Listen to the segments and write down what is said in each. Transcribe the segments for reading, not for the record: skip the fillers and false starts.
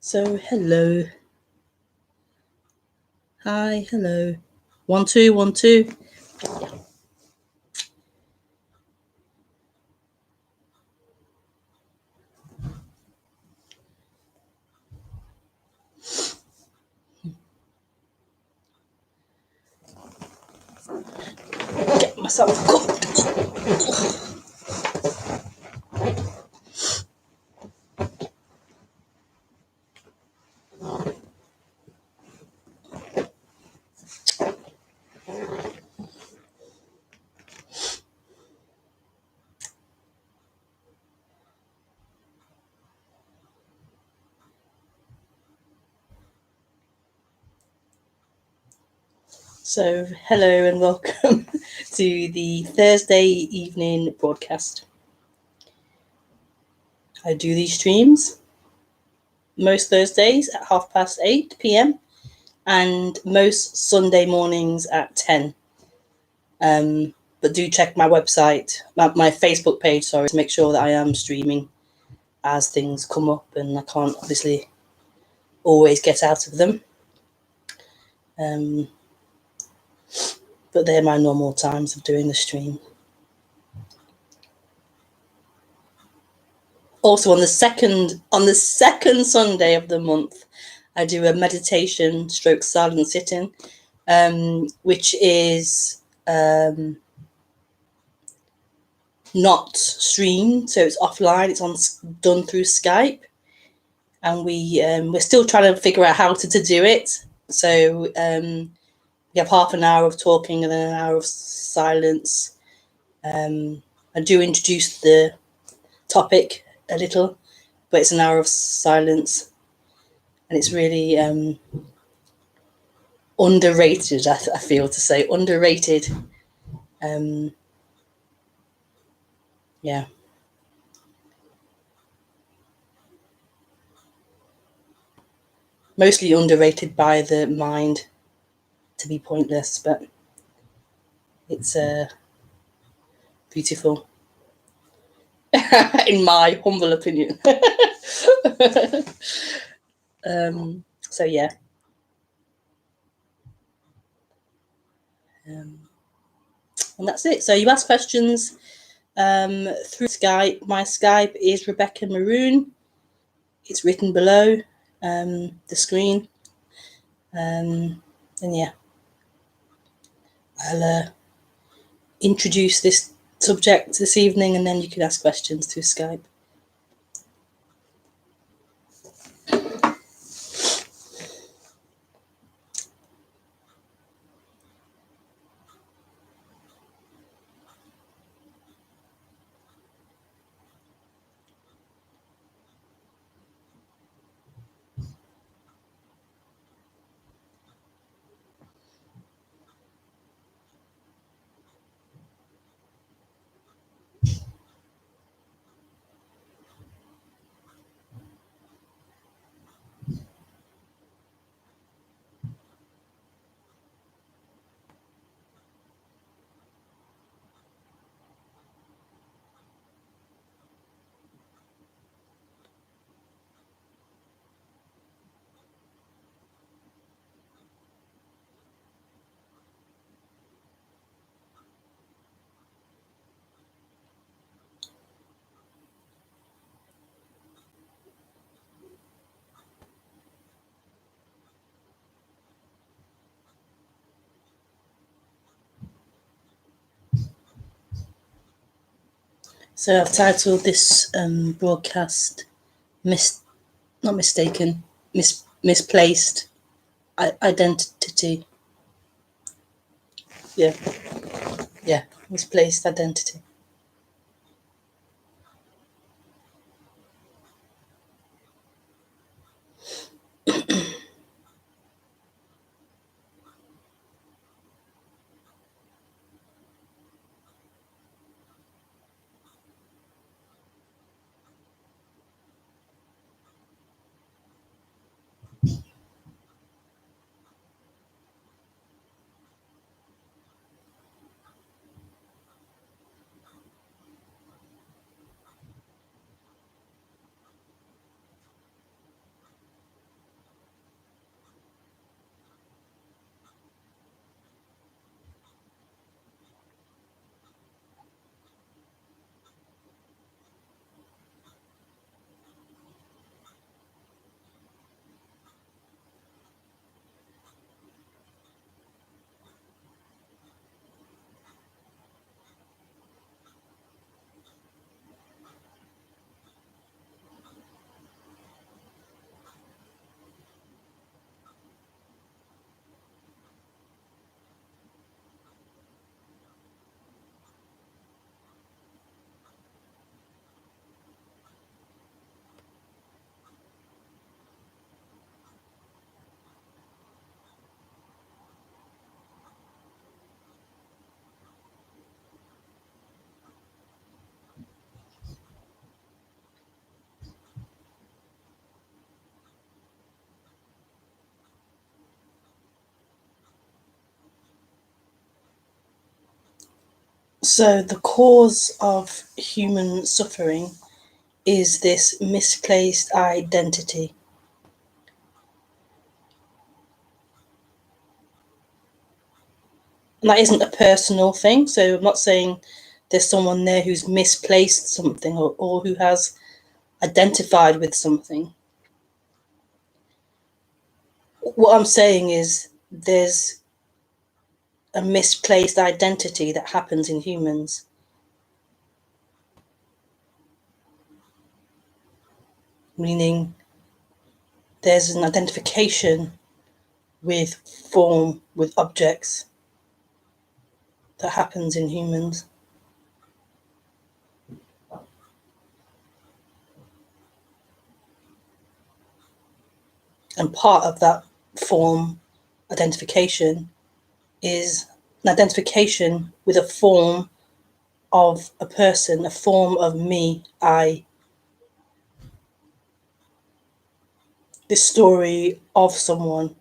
So, hello. Hi, hello. 1 2 1 2. Get myself cooked. So, hello and welcome to the Thursday evening broadcast. I do these streams most Thursdays at 8:30 p.m. and most Sunday mornings at 10. But do check my website, my Facebook page, sorry, to make sure that I am streaming as things come up and I can't obviously always get out of them. But they're my normal times of doing the stream. Also on the second Sunday of the month, I do a meditation stroke silent sitting, which is not streamed, so it's offline. It's done through Skype, and we're still trying to figure out how to do it. So we have half an hour of talking and then an hour of silence. I do introduce the topic a little, but it's an hour of silence, and it's really underrated. I feel to say underrated. Yeah, mostly underrated by the mind to be pointless, but it's beautiful in my humble opinion. So yeah. And that's it. So you ask questions through Skype. My Skype is Rebekah Maroon. It's written below the screen. And yeah, I'll introduce this subject this evening, and then you can ask questions through Skype. So I've titled this broadcast misplaced identity. Yeah, misplaced identity. So the cause of human suffering is this misplaced identity. And that isn't a personal thing. So I'm not saying there's someone there who's misplaced something or who has identified with something. What I'm saying is there's a misplaced identity that happens in humans. Meaning there's an identification with form, with objects that happens in humans. And part of that form identification is an identification with a form of a person, a form of me, I. This story of someone.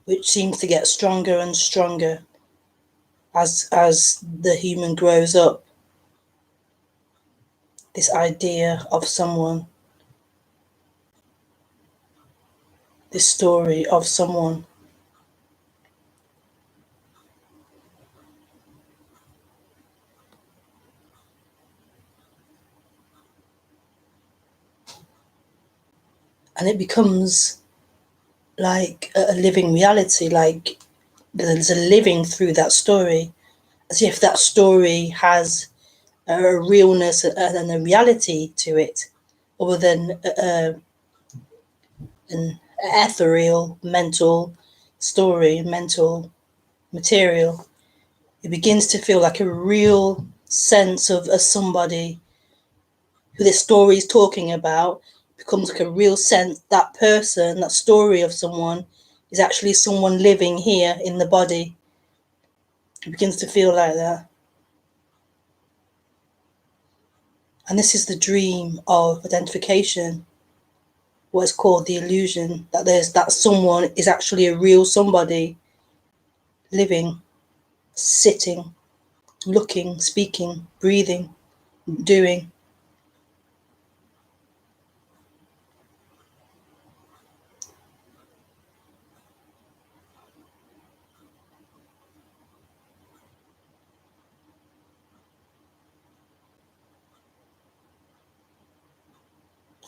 Which seems to get stronger and stronger as the human grows up. This idea of someone, this story of someone. And it becomes like a living reality, like there's a living through that story, as if that story has a realness and a reality to it, other than an ethereal mental story, mental material. It begins to feel like a real sense of a somebody who this story is talking about. Becomes like a real sense, that person, that story of someone is actually someone living here in the body. It begins to feel like that. And this is the dream of identification, what is called the illusion, that there's that someone is actually a real somebody living, sitting, looking, speaking, breathing, doing.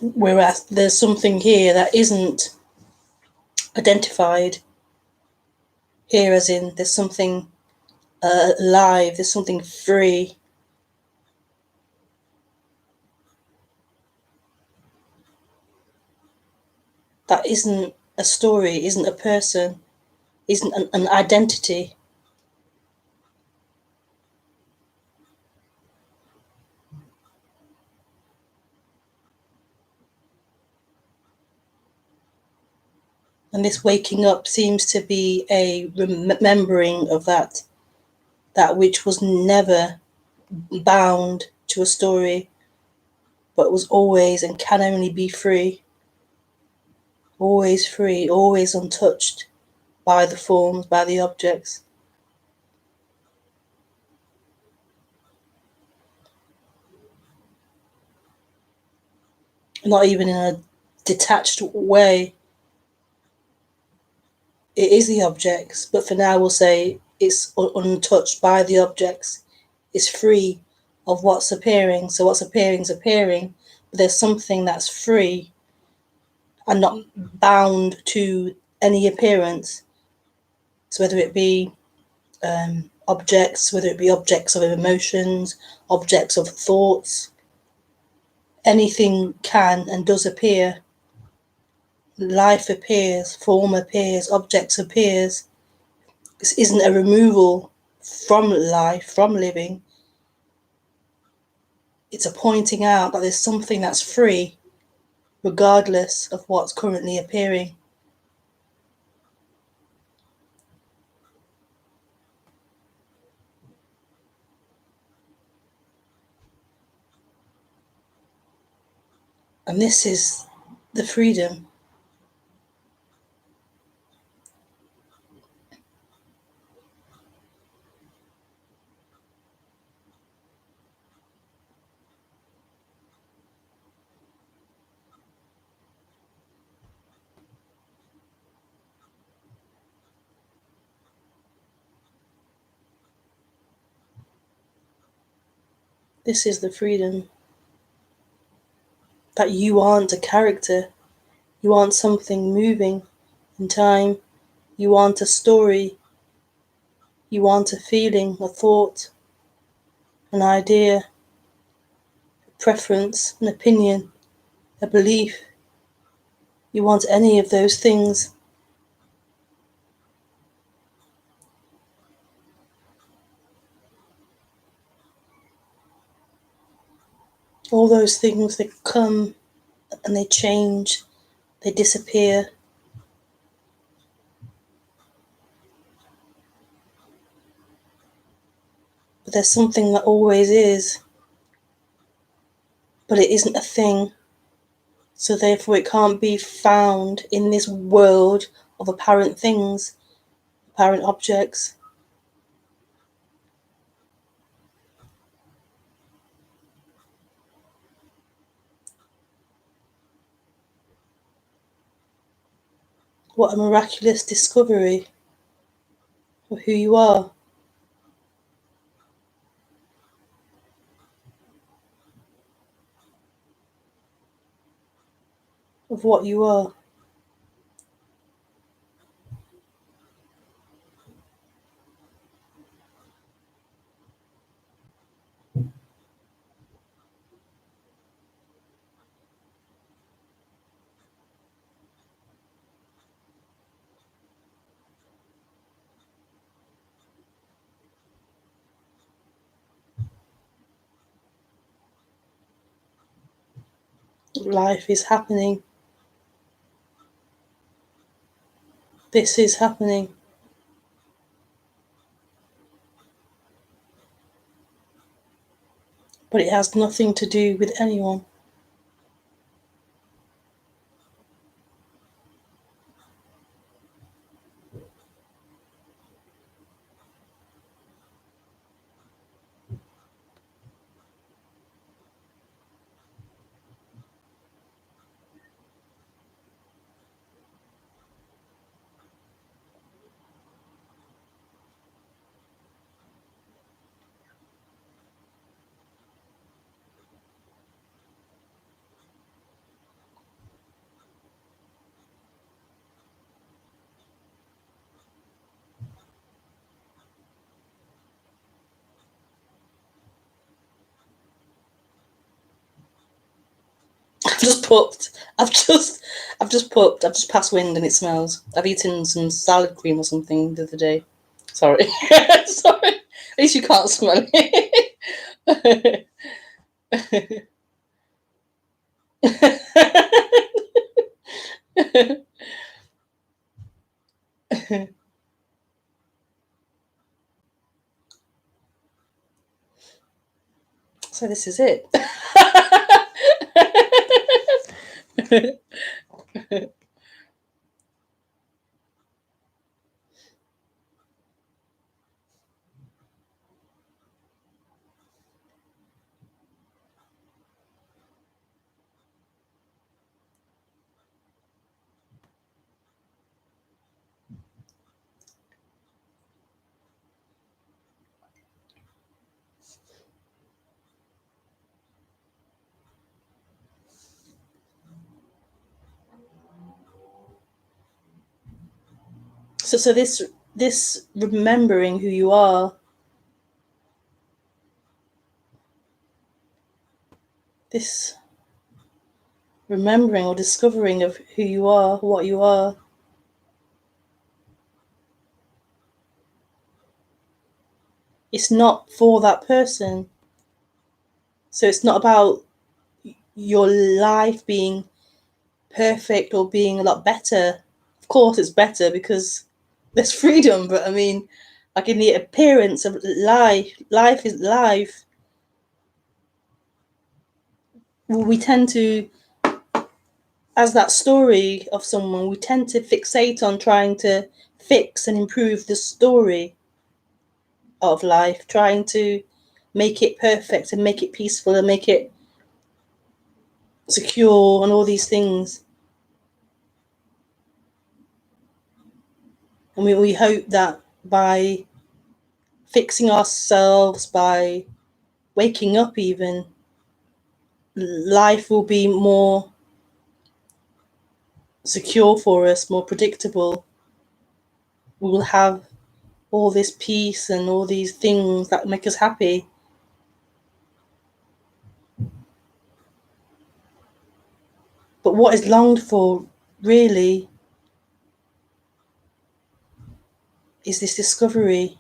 Whereas there's something here that isn't identified. Here, as in, there's something alive, there's something free. That isn't a story, isn't a person, isn't an identity. And this waking up seems to be a remembering of that which was never bound to a story, but was always and can only be free, always untouched by the forms, by the objects. Not even in a detached way. It is the objects, but for now we'll say it's untouched by the objects. It's free of what's appearing. So what's appearing is appearing, but there's something that's free and not bound to any appearance. So whether it be objects, whether it be objects of emotions, objects of thoughts, anything can and does appear. Life appears, form appears, objects appears. This isn't a removal from life, from living. It's a pointing out that there's something that's free, regardless of what's currently appearing. And this is the freedom. This is the freedom that you aren't a character. You aren't something moving in time. You aren't a story. You aren't a feeling, a thought, an idea, a preference, an opinion, a belief. You aren't any of those things. All those things that come and they change, they disappear. But there's something that always is, but it isn't a thing. So therefore it can't be found in this world of apparent things, apparent objects. What a miraculous discovery of who you are. Of what you are. Life is happening. This is happening. But it has nothing to do with anyone. I've just pooped. I've just passed wind and it smells. I've eaten some salad cream or something the other day. Sorry. Sorry. At least you can't smell it. So this is it. So this remembering who you are, this remembering or discovering of who you are, what you are, it's not for that person. So it's not about your life being perfect or being a lot better. Of course it's better because there's freedom, but I mean, like in the appearance of life is life. We tend to, as that story of someone, we tend to fixate on trying to fix and improve the story of life, trying to make it perfect and make it peaceful and make it secure and all these things. And we hope that by fixing ourselves, by waking up even, life will be more secure for us, more predictable. We will have all this peace and all these things that make us happy. But what is longed for really is this discovery,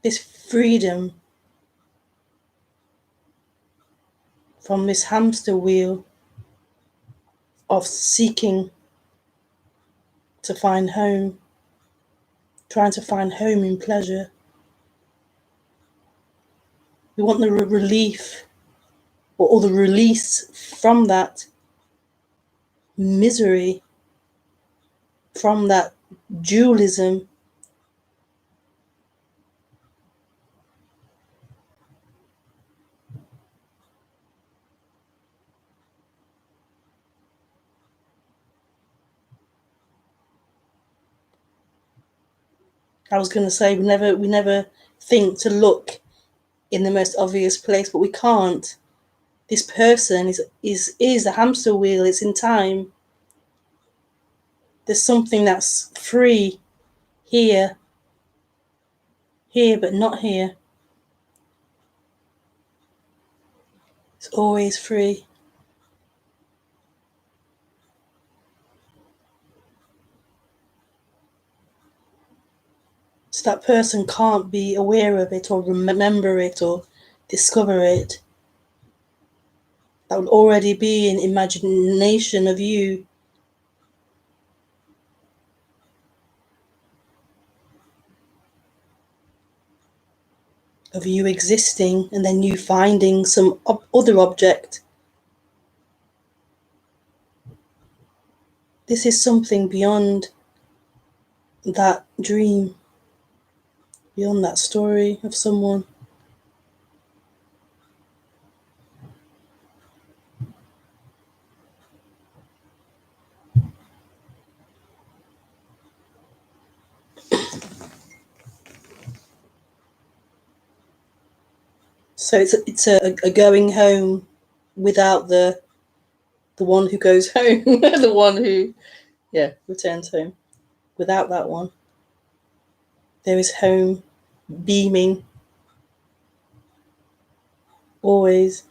this freedom from this hamster wheel of seeking to find home, trying to find home in pleasure. We want the relief or the release from that misery, from that dualism. I was going to say we never think to look in the most obvious place, but we can't. This person is a hamster wheel. It's in time. There's something that's free here, but not here. It's always free. So that person can't be aware of it or remember it or discover it. That would already be an imagination of you. Of you existing and then you finding some other object. This is something beyond that dream, beyond that story of someone. So it's a going home without the one who goes home, the one who returns home. Without that one, there is home beaming always.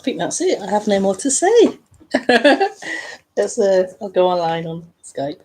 I think that's it. I have no more to say. I'll go online on Skype.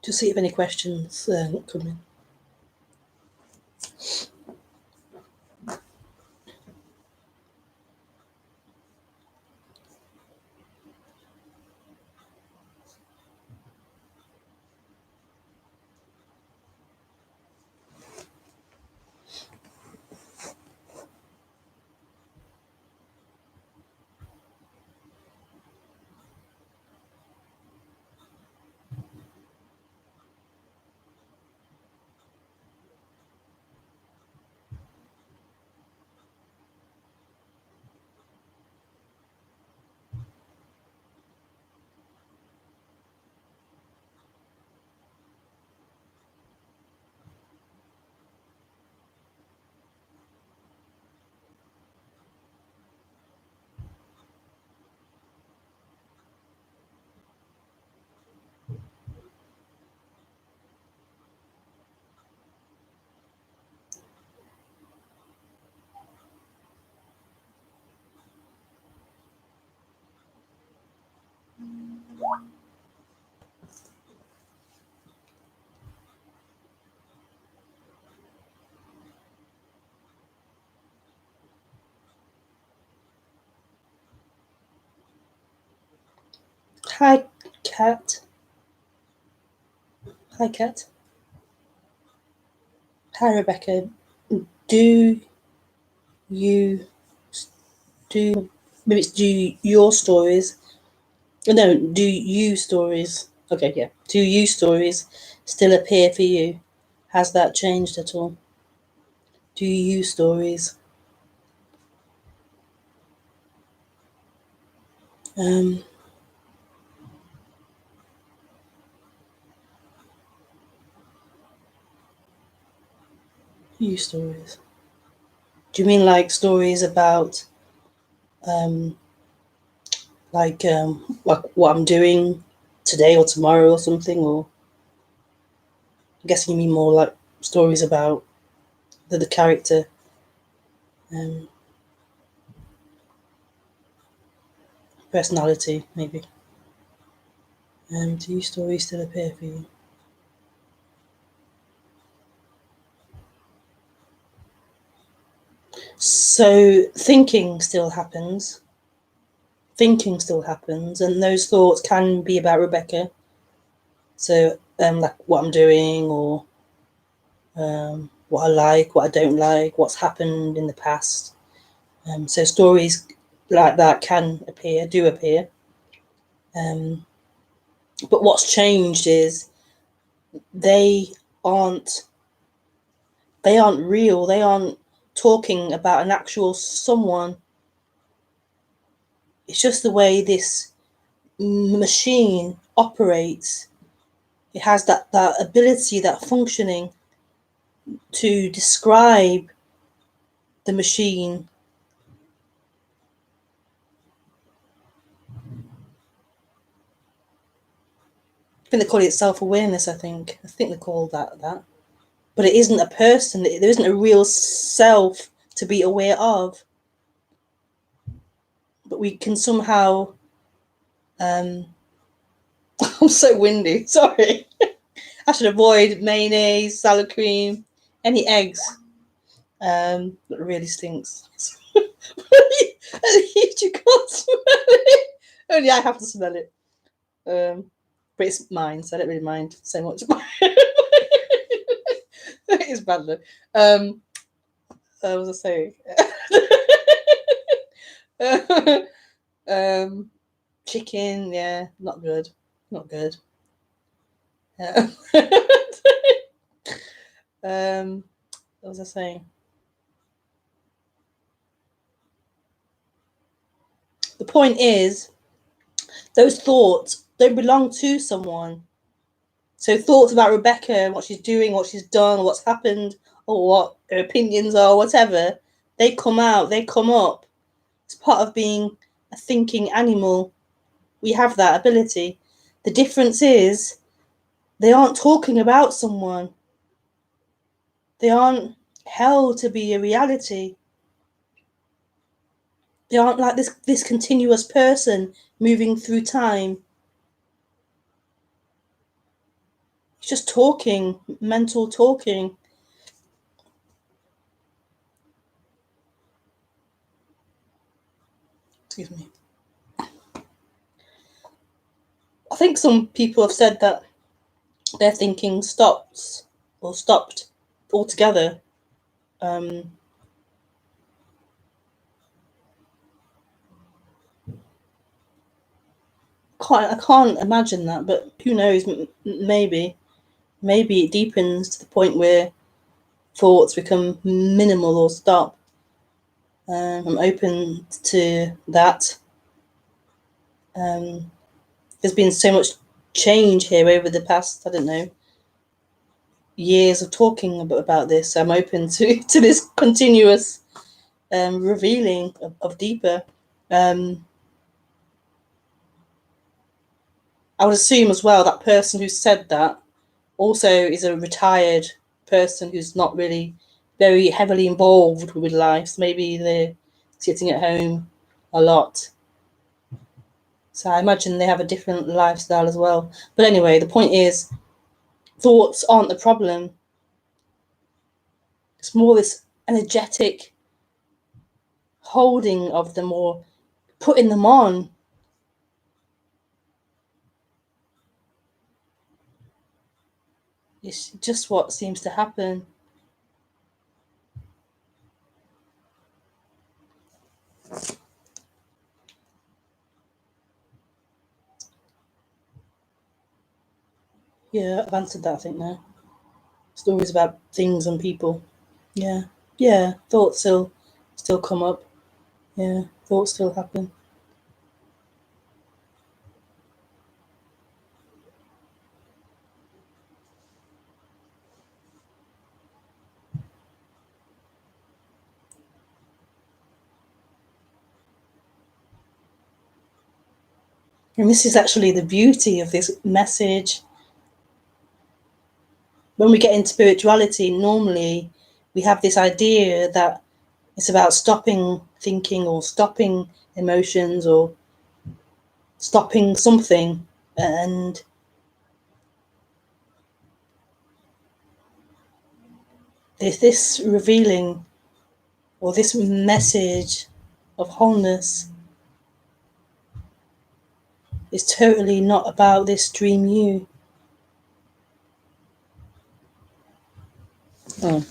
To see if any questions come in. Hi, Kat. Hi, Kat. Hi, Rebekah. Do you do maybe it's do your stories? No, do you stories? Okay, yeah. Do you stories still appear for you? Has that changed at all? Do you stories? Um, you stories. Do you mean like stories about um like what I'm doing today or tomorrow or something? Or I'm guessing you mean more like stories about the character. Um, Personality, maybe. Do your stories still appear for you? So thinking still happens. Thinking still happens, and those thoughts can be about Rebekah. So, like what I'm doing, or what I like, what I don't like, what's happened in the past. So stories like that do appear. Um, but what's changed is they aren't they aren't real. They aren't talking about an actual someone. It's just the way this machine operates. It has that ability, that functioning to describe the machine. I think they call it self-awareness. I think they call that. But it isn't a person. There isn't a real self to be aware of. But we can somehow. Um, I'm so windy. Sorry. I should avoid mayonnaise, salad cream, any eggs. That really stinks. At least you can't smell it. Only I have to smell it. But it's mine, so I don't really mind so much. It is bad though. What was I saying? Chicken, yeah, not good. Not good. Um, what was I saying? The point is, those thoughts don't belong to someone. So thoughts about Rebekah and what she's doing, what she's done, what's happened, or what her opinions are, whatever, they come out, they come up. It's part of being a thinking animal. We have that ability. The difference is they aren't talking about someone. They aren't held to be a reality. They aren't like this continuous person moving through time. just talking, mental talking. Excuse me. I think some people have said that their thinking stopped altogether. I can't imagine that, but who knows? Maybe it deepens to the point where thoughts become minimal or stop. I'm open to that. There's been so much change here over the past, I don't know, years of talking about this. I'm open to this continuous revealing of deeper. I would assume as well that person who said that also is a retired person who's not really very heavily involved with life. So maybe they're sitting at home a lot. So I imagine they have a different lifestyle as well. But anyway, the point is, thoughts aren't the problem. It's more this energetic holding of them or putting them on. It's just what seems to happen. Yeah, I've answered that, I think, now. Stories about things and people. Yeah, thoughts still come up. Yeah, thoughts still happen. And this is actually the beauty of this message. When we get into spirituality, normally we have this idea that it's about stopping thinking or stopping emotions or stopping something. And this revealing or this message of wholeness is totally not about this dream you. Oh.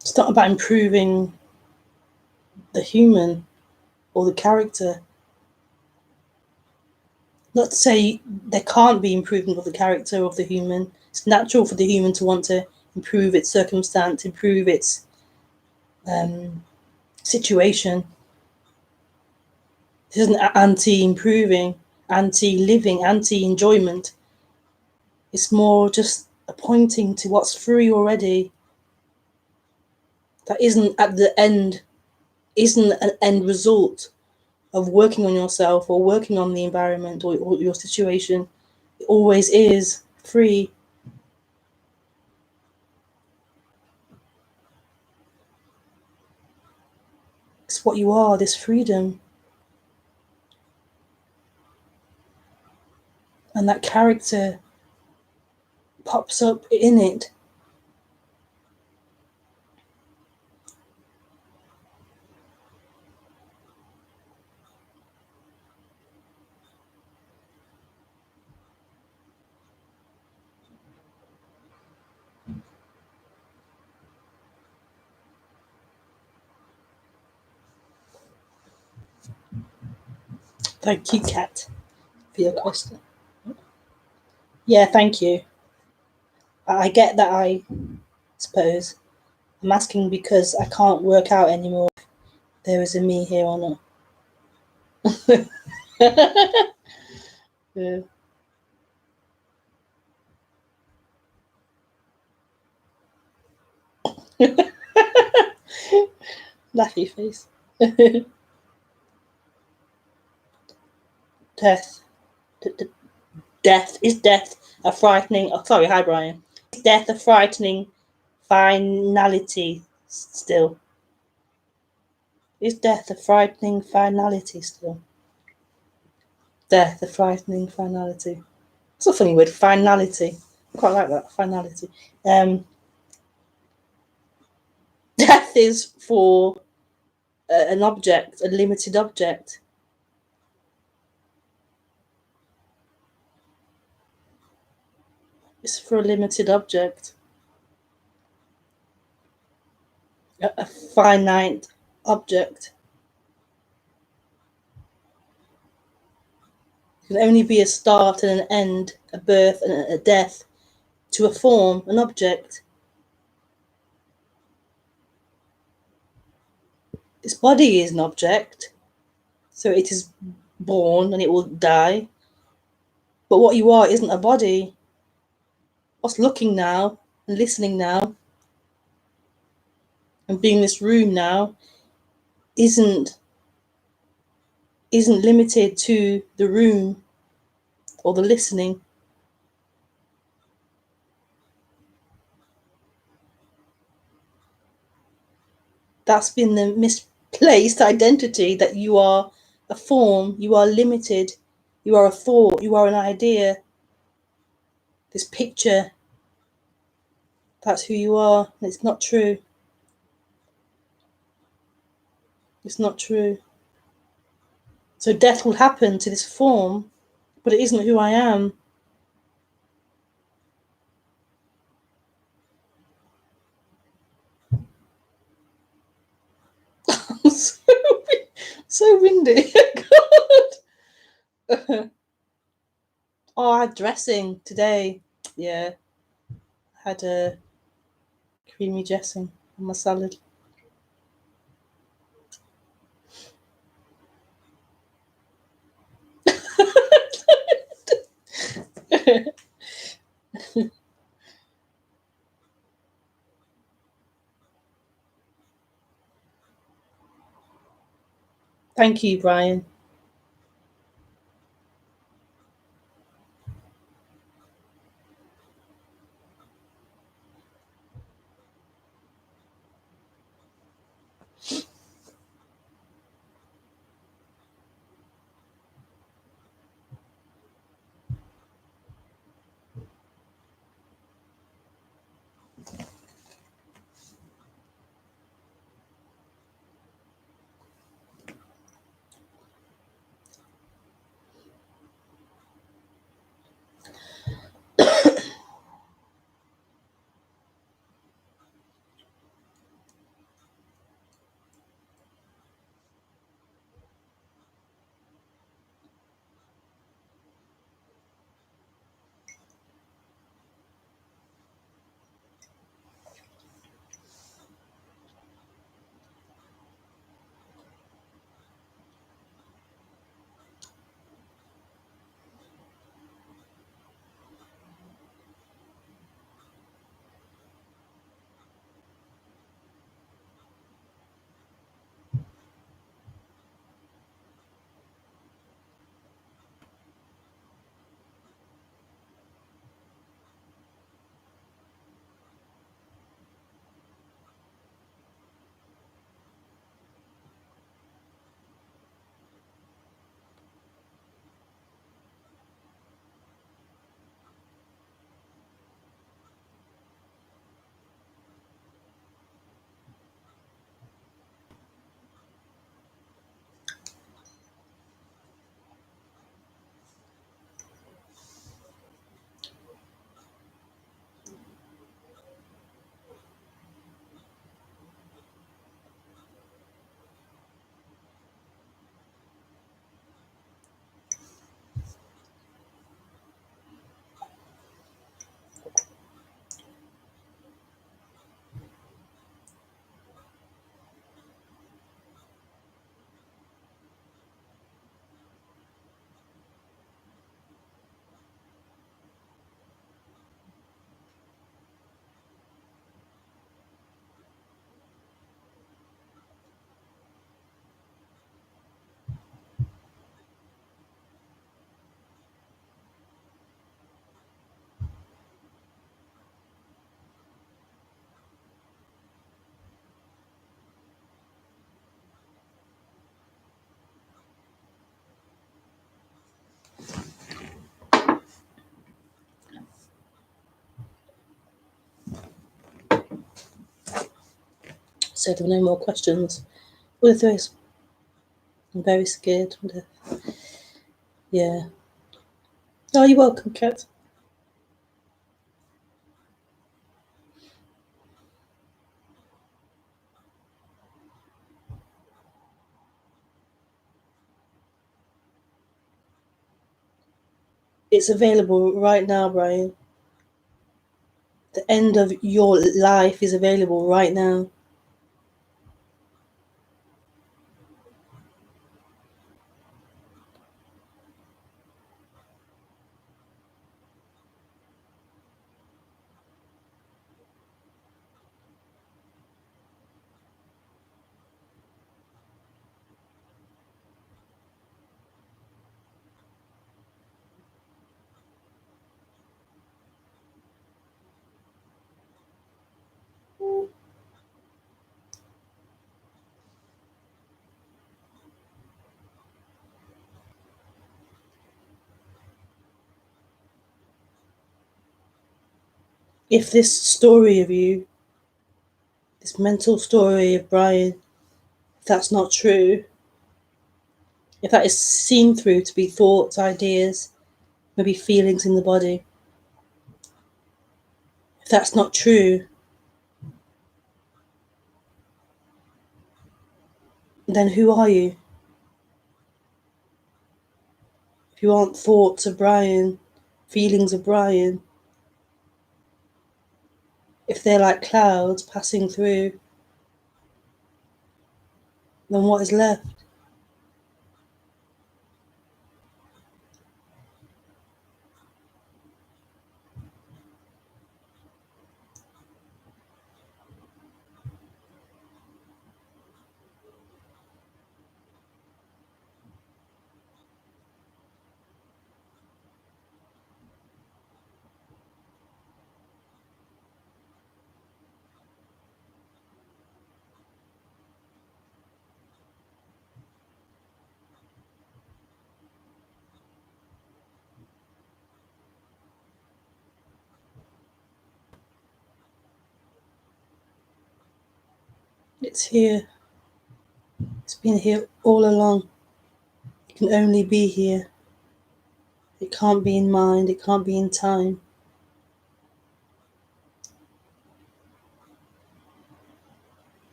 It's not about improving the human or the character. Not to say there can't be improvement of the character of the human. It's natural for the human to want to improve its circumstance, improve its situation. This isn't anti-improving, anti-living, anti-enjoyment. It's more just pointing to what's free already. That isn't at the end, isn't an end result of working on yourself or working on the environment or your situation. It always is free. It's what you are, this freedom. And that character pops up in it. Thank you, Kat, for your question. Yeah, thank you. I get that, I suppose. I'm asking because I can't work out anymore if there is a me here or not. Yeah. Laughy face. Death. Death. Is death a frightening... Oh, sorry, hi, Brian. Is death a frightening finality still? Is death a frightening finality still? Death, a frightening finality. It's a funny word, finality. I quite like that, finality. Death is for an object, a limited object. It's for a limited object. A finite object. It can only be a start and an end, a birth and a death to a form, an object. This body is an object, so it is born and it will die. But what you are isn't a body. What's looking now and listening now and being in this room now isn't limited to the room or the listening. That's been the misplaced identity, that you are a form, you are limited, you are a thought, you are an idea, this picture. That's who you are. And it's not true. It's not true. So death will happen to this form, but it isn't who I am. so windy. God. Oh, I had dressing today. Yeah, had a creamy dressing on my salad. Thank you, Brian. So there were no more questions. What if there is? I'm very scared. Yeah. Oh, you're welcome, Kat. It's available right now, Brian. The end of your life is available right now. If this story of you, this mental story of Brian, if that's not true, if that is seen through to be thoughts, ideas, maybe feelings in the body, if that's not true, then who are you? If you aren't thoughts of Brian, feelings of Brian, if they're like clouds passing through, then what is left? It's here. It's been here all along. It can only be here. It can't be in mind. It can't be in time.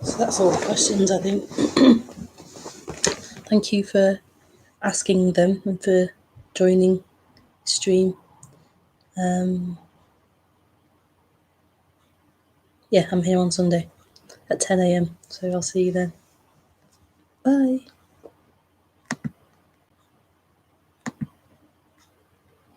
So that's all the questions, I think. Thank you for asking them and for joining the stream. Yeah, I'm here on Sunday at 10 a.m. So I'll see you then. Bye.